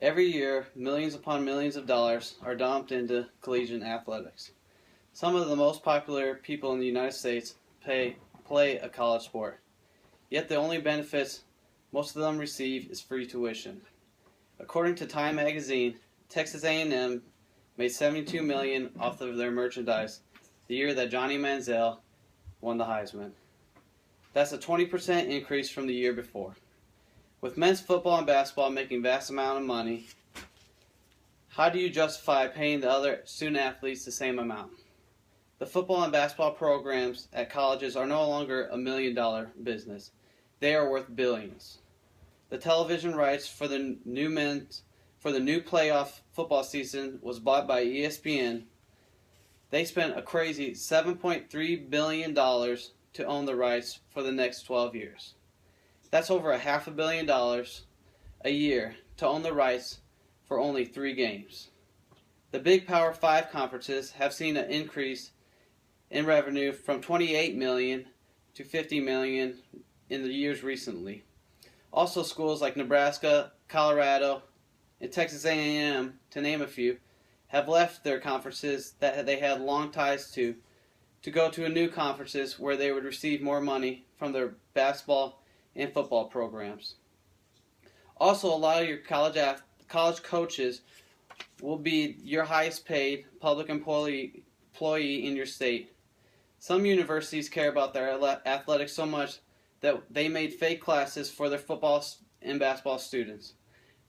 Every year, millions upon millions of dollars are dumped into collegiate athletics. Some of the most popular people in the United States play a college sport, yet the only benefits most of them receive is free tuition. According to Time magazine, Texas A&M made $72 million off of their merchandise the year that Johnny Manziel won the Heisman. That's a 20% increase from the year before. With men's football and basketball making vast amount of money, how do you justify paying the other student athletes the same amount? The football and basketball programs at colleges are no longer a $1 million business. They are worth billions. The television rights for the new playoff football season was bought by ESPN. They spent a crazy $7.3 billion to own the rights for the next 12 years. That's over $500 million a year to own the rights for only 3 games. The big Power 5 conferences have seen an increase in revenue from $28 million to $50 million in the years recently. Also, schools like Nebraska, Colorado, and Texas A&M, to name a few, have left their conferences that they had long ties to go to new conferences where they would receive more money from their basketball and football programs. Also, a lot of your college coaches will be your highest paid public employee in your state. Some universities care about their athletics so much that they made fake classes for their football and basketball students.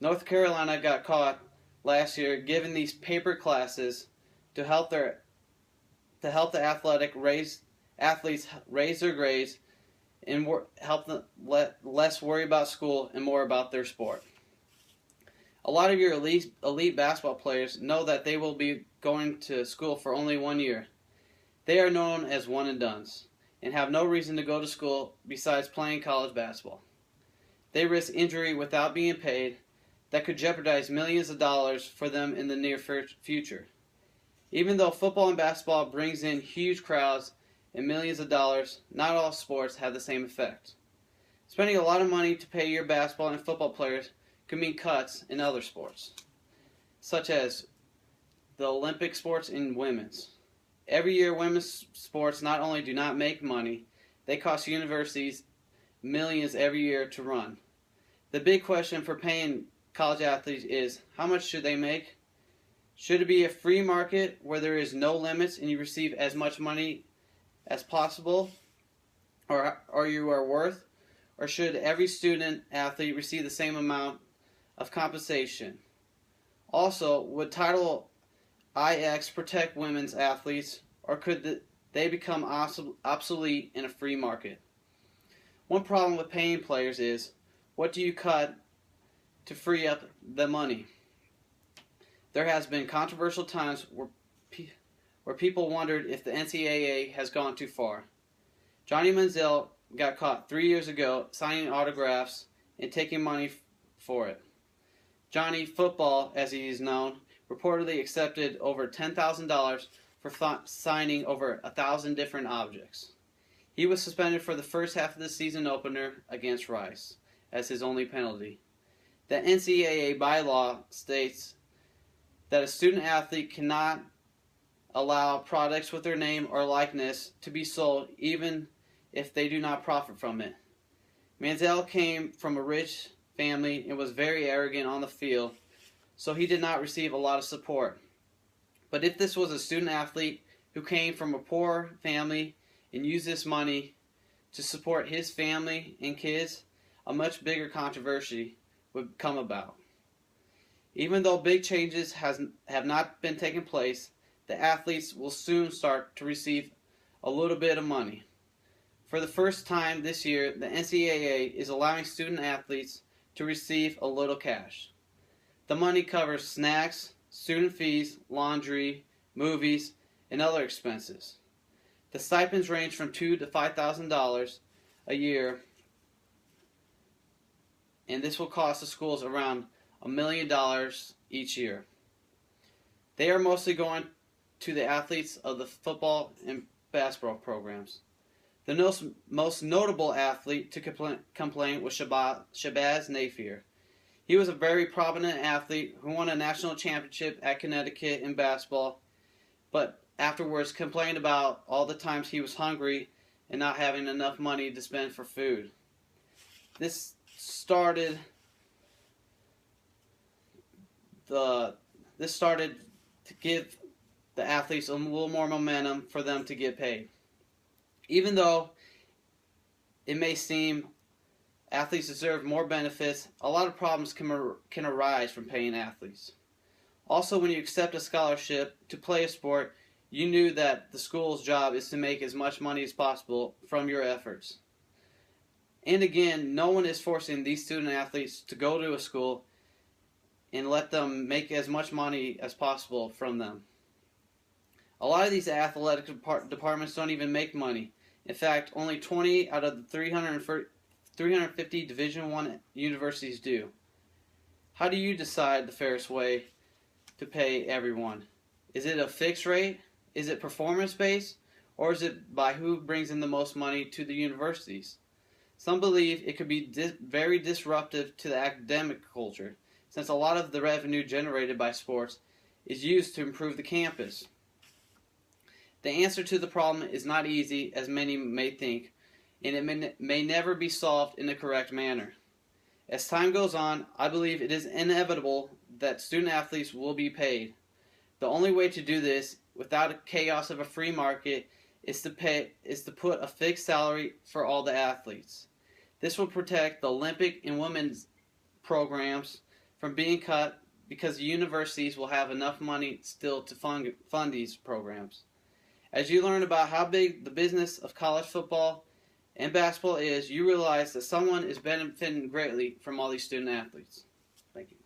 North Carolina got caught last year giving these paper classes to help the athletes raise their grades and help them less worry about school and more about their sport. A lot of your elite basketball players know that they will be going to school for only 1 year. They are known as one and dones and have no reason to go to school besides playing college basketball. They risk injury without being paid that could jeopardize millions of dollars for them in the near future. Even though football and basketball brings in huge crowds and millions of dollars, not all sports have the same effect. Spending a lot of money to pay your basketball and football players could mean cuts in other sports, such as the Olympic sports and women's. Every year, women's sports not only do not make money, they cost universities millions every year to run. The big question for paying college athletes is, how much should they make? Should it be a free market where there is no limits and you receive as much money as possible or you are worth? Or should every student athlete receive the same amount of compensation? Also, would Title IX protect women's athletes, or could they become obsolete in a free market? One problem with paying players is, what do you cut to free up the money? There has been controversial times where people wondered if the NCAA has gone too far. Johnny Manziel got caught 3 years ago signing autographs and taking money for it. Johnny Football, as he is known, reportedly accepted over $10,000 for signing over 1,000 different objects. He was suspended for the first half of the season opener against Rice as his only penalty. The NCAA bylaw states that a student athlete cannot allow products with their name or likeness to be sold even if they do not profit from it. Manziel came from a rich family and was very arrogant on the field, so he did not receive a lot of support. But if this was a student athlete who came from a poor family and used this money to support his family and kids, a much bigger controversy would come about. Even though big changes have not been taking place, the athletes will soon start to receive a little bit of money. For the first time this year, the NCAA is allowing student athletes to receive a little cash. The money covers snacks, student fees, laundry, movies, and other expenses. The stipends range from $2,000 to $5,000 a year, and this will cost the schools around $1 million each year. They are mostly going to the athletes of the football and basketball programs. The most notable athlete to complain was Shabazz Napier. He was a very prominent athlete who won a national championship at Connecticut in basketball, but afterwards complained about all the times he was hungry and not having enough money to spend for food. This started to give the athletes a little more momentum for them to get paid. Even though it may seem athletes deserve more benefits, a lot of problems can arise from paying athletes. Also, when you accept a scholarship to play a sport, you knew that the school's job is to make as much money as possible from your efforts. And again, no one is forcing these student athletes to go to a school and let them make as much money as possible from them. A lot of these athletic departments don't even make money. In fact, only 20 out of the 350 Division I universities do. How do you decide the fairest way to pay everyone? Is it a fixed rate? Is it performance-based? Or is it by who brings in the most money to the universities? Some believe it could be very disruptive to the academic culture, since a lot of the revenue generated by sports is used to improve the campus. The answer to the problem is not easy, as many may think, and it may never be solved in the correct manner. As time goes on, I believe it is inevitable that student athletes will be paid. The only way to do this, without a chaos of a free market, is to put a fixed salary for all the athletes. This will protect the Olympic and women's programs from being cut, because the universities will have enough money still to fund these programs. As you learn about how big the business of college football and basketball is, you realize that someone is benefiting greatly from all these student athletes. Thank you.